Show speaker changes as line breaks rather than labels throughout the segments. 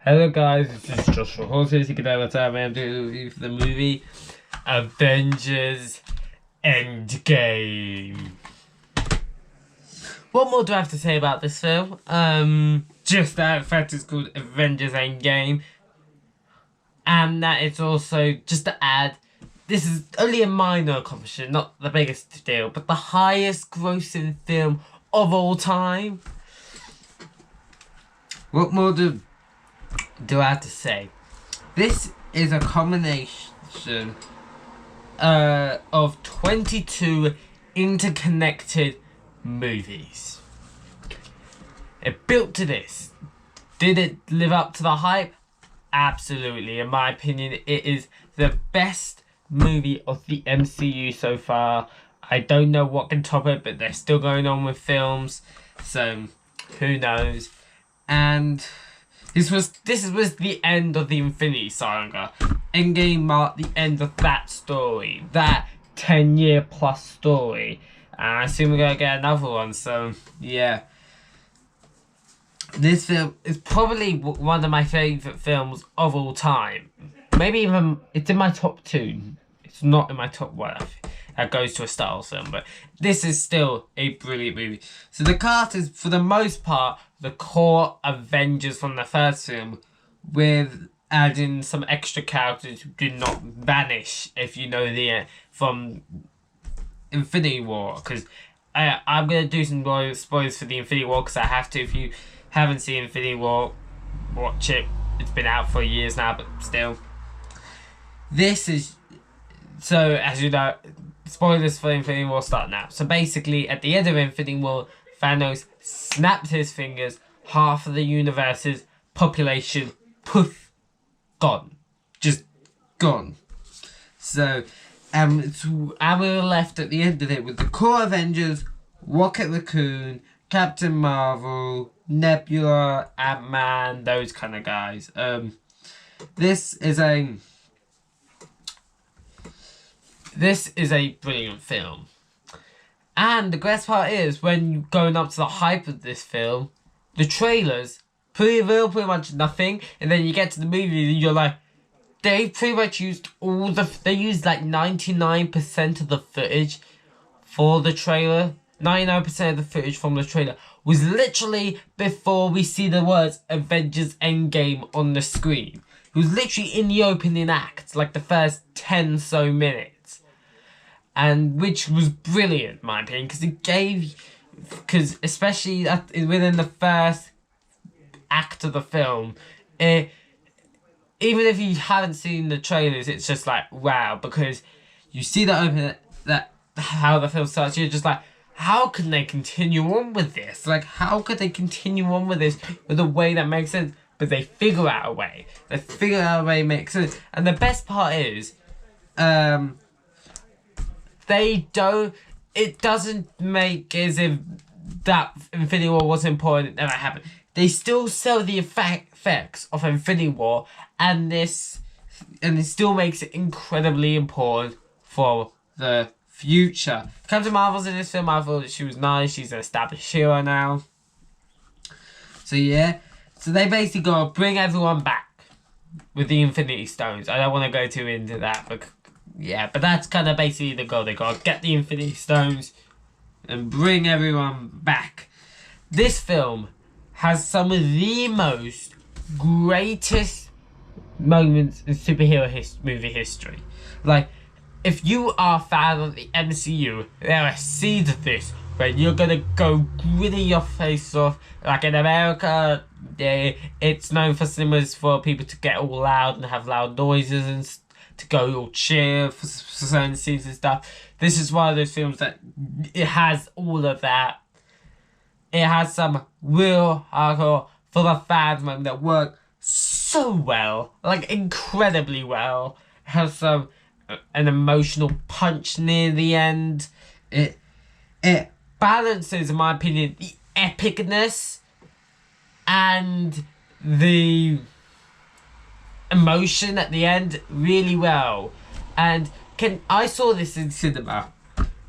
Hello guys, this is Joshua Horses. You can know what time I'm doing a review for the movie Avengers Endgame. What more do I have to say about this film? Just that in fact it's called Avengers Endgame. And that it's also, just to add, this is only a minor accomplishment, not the biggest deal, but the highest grossing film of all time. What more do I have to say? This is a combination of 22 interconnected movies. It built to this. Did it live up to the hype? Absolutely. In my opinion, it is the best movie of the MCU so far. I don't know what can top it, but they're still going on with films, so who knows. And this was the end of the Infinity Saga. Endgame marked the end of that story, that 10-year plus story. And I assume we're gonna get another one. So yeah, this film is probably one of my favourite films of all time. Maybe even it's in my top 2. It's not in my top 1. That goes to a Star Wars film, but this is still a brilliant movie. So the cast is, for the most part, the core Avengers from the first film, with adding some extra characters who did not vanish, if you know the from Infinity War, because I'm going to do some spoilers for the Infinity War, because I have to. If you haven't seen Infinity War, watch it. It's been out for years now, but still. This is, so as you know, spoilers for Infinity War start now. So basically, at the end of Infinity War, Thanos snapped his fingers, half of the universe's population, poof, gone. Just gone. So, and we were left at the end of it with the core Avengers, Rocket Raccoon, Captain Marvel, Nebula, Ant-Man, those kind of guys. This is a brilliant film. And the best part is, when you're going up to the hype of this film, the trailers pretty much nothing, and then you get to the movie and you're like, they pretty much used they used like 99% of the footage for the trailer. 99% of the footage from the trailer was literally before we see the words Avengers Endgame on the screen. It was literally in the opening act, like the first 10 so minutes. And which was brilliant, in my opinion, because especially within the first act of the film, even if you haven't seen the trailers, it's just like wow, because you see how the film starts, you're just like, how can they continue on with this? Like, how could they continue on with this with a way that makes sense? But they figure out a way. They figure out a way that makes sense. And the best part is, it doesn't make as if that Infinity War was important, it never happened. They still sell the effects of Infinity War, and it still makes it incredibly important for the future. Captain Marvel's in this film. I thought she was nice. She's an established hero now. So yeah, so they basically gotta bring everyone back with the Infinity Stones. I don't want to go too into that, but yeah, but that's kind of basically the goal. They gotta get the Infinity Stones and bring everyone back. This film has some of the most greatest moments in superhero movie history. Like, if you are a fan of the MCU, there are scenes of this where you're gonna go gritting your face off. Like in America, it's known for cinemas for people to get all loud and have loud noises and to go all cheer for certain scenes and stuff. This is one of those films that it has all of that. It has some real hardcore for the fans moment that work so well, like incredibly well. It has an emotional punch near the end. It balances, in my opinion, the epicness and the emotion at the end really well. And I saw this in cinema.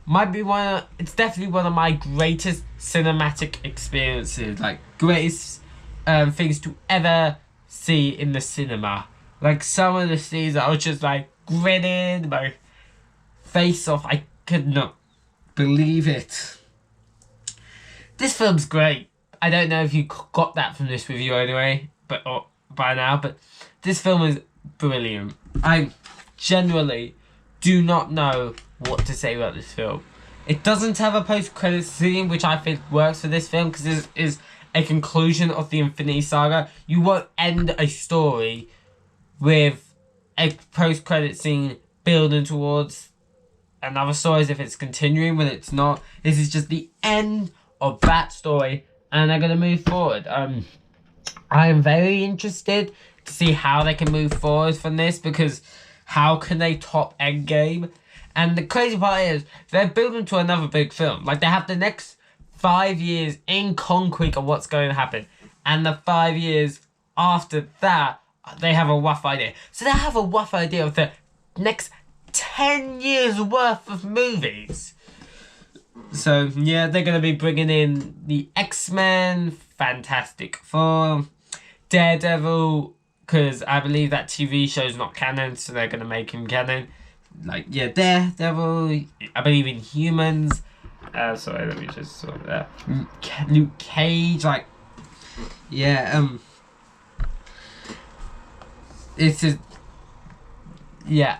It's definitely one of my greatest cinematic experiences, like greatest things to ever see in the cinema. Like, some of the scenes I was just like grinning my face off. I could not believe it. This film's great. I don't know if you got that from this review anyway, or by now, but this film is brilliant. I generally do not know what to say about this film. It doesn't have a post-credits scene, which I think works for this film, because this is a conclusion of the Infinity Saga. You won't end a story with a post-credit scene building towards another story as if it's continuing when it's not. This is just the end of that story, and they're going to move forward. I am very interested to see how they can move forward from this, because how can they top Endgame? And the crazy part is, they're building to another big film. Like, they have the next 5 years in concrete of what's going to happen. And the 5 years after that, they have a rough idea. So they have a rough idea of the next 10 years worth of movies. So, yeah, they're going to be bringing in the X-Men, Fantastic Four, Daredevil, because I believe that TV show's not canon, so they're going to make him canon. Like, yeah, Daredevil, I believe in Humans. Sorry, let me just sort that. Luke Cage, like, yeah, it's a, yeah,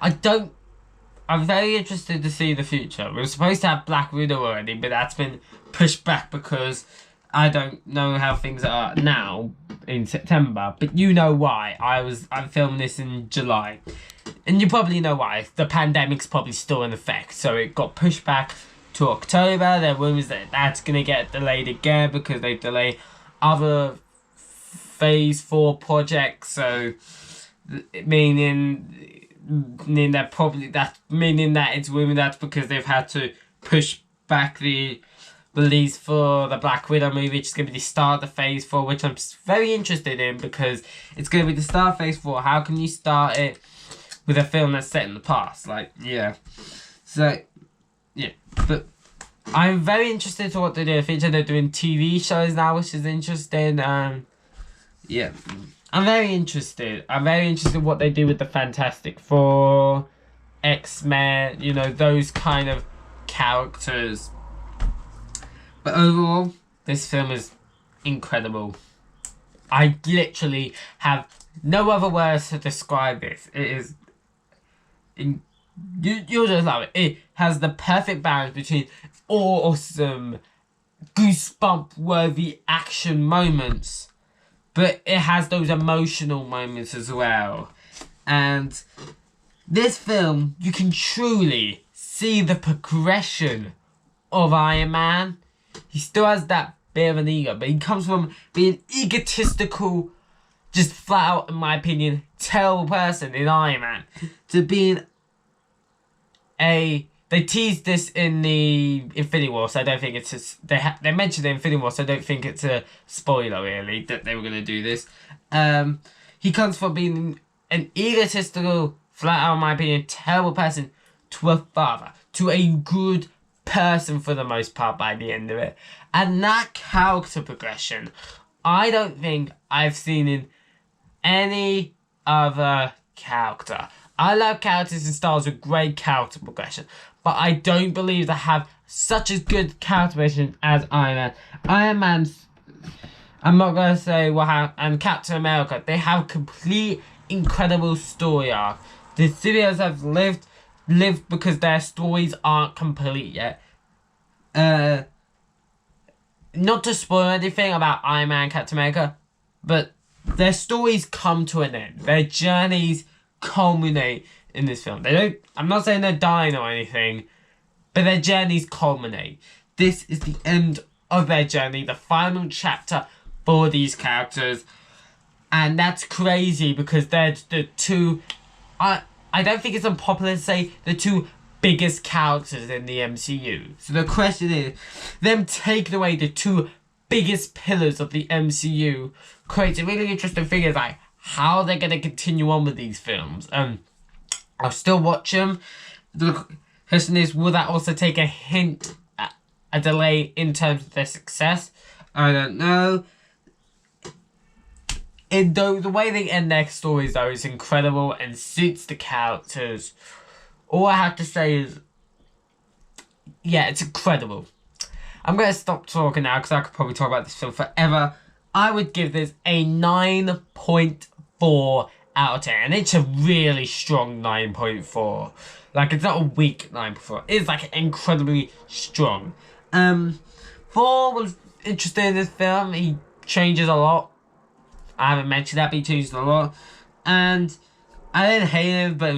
I'm very interested to see the future. We were supposed to have Black Widow already, but that's been pushed back because I don't know how things are now in September, but you know why. I'm filming this in July. And you probably know why. The pandemic's probably still in effect, so it got pushed back to October. There are rumours that that's going to get delayed again because they delay other Phase 4 projects, so meaning that it's rumored that's because they've had to push back the release for the Black Widow movie, which is going to be the start of the Phase 4, which I'm very interested in because it's going to be the start of Phase 4. How can you start it with a film that's set in the past? Like, yeah. So, yeah. But I'm very interested to what they do in the future. They're doing TV shows now, which is interesting. Yeah. I'm very interested. I'm very interested in what they do with the Fantastic Four, X-Men, you know, those kind of characters. But overall, this film is incredible. I literally have no other words to describe this. It is... You'll just love it. It has the perfect balance between awesome, goosebump-worthy action moments, but it has those emotional moments as well. And this film, you can truly see the progression of Iron Man. He still has that bit of an ego, but he comes from being egotistical, just flat out, in my opinion, terrible person in Iron Man, to being they teased this in the Infinity War, so I don't think it's they mentioned the Infinity War, so I don't think it's a spoiler really that they were gonna do this. He comes from being an egotistical, flat out, in my opinion, terrible person to a father, to a good person for the most part by the end of it, and that character progression, I don't think I've seen in any other character. I love characters and styles with great character progression, but I don't believe they have such a good character progression as Iron Man. Iron Man's, I'm not going to say what happened, and Captain America, they have complete incredible story arc. The studios have lived because their stories aren't complete yet. Not to spoil anything about Iron Man and Captain America, but their stories come to an end. Their journeys culminate in this film. I'm not saying they're dying or anything, but their journeys culminate. This is the end of their journey, the final chapter for these characters. And that's crazy because they're the two... I don't think it's unpopular to say the two biggest characters in the MCU. So the question is, them taking away the two biggest pillars of the MCU creates a really interesting thing, like how they're going to continue on with these films. I'll still watch them. The question is, will that also take a hint at a delay in terms of their success? I don't know. The way they end their stories though is incredible and suits the characters. All I have to say is, yeah, it's incredible. I'm going to stop talking now because I could probably talk about this film forever. I would give this a 9.4 out of 10. And it's a really strong 9.4. Like, it's not a weak 9.4. It's, like, incredibly strong. Thor was interested in this film. He changes a lot. I haven't mentioned that, but he changes a lot. And I didn't hate it, but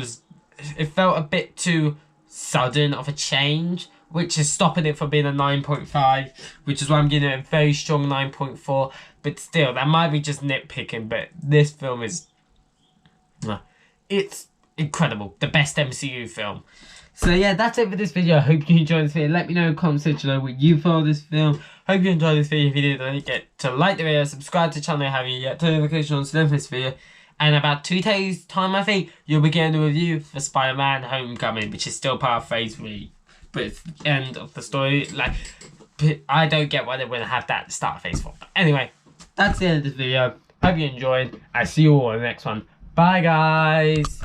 it felt a bit too sudden of a change, which is stopping it from being a 9.5, which is why I'm giving it a very strong 9.4. But still, that might be just nitpicking, but this film is... it's incredible. The best MCU film. So yeah, that's it for this video. I hope you enjoyed this video. Let me know in the comments section below what you thought of this film. Hope you enjoyed this video. If you did, don't forget to like the video, subscribe to the channel if you haven't yet, turn notifications on to this video. And about 2 days time, I think, you'll be getting a review for Spider-Man Homecoming, which is still part of Phase 3. But it's the end of the story. Like, I don't get why they wouldn't have that at the start of Phase 4. But anyway, that's the end of this video. Hope you enjoyed. I'll see you all in the next one. Bye, guys.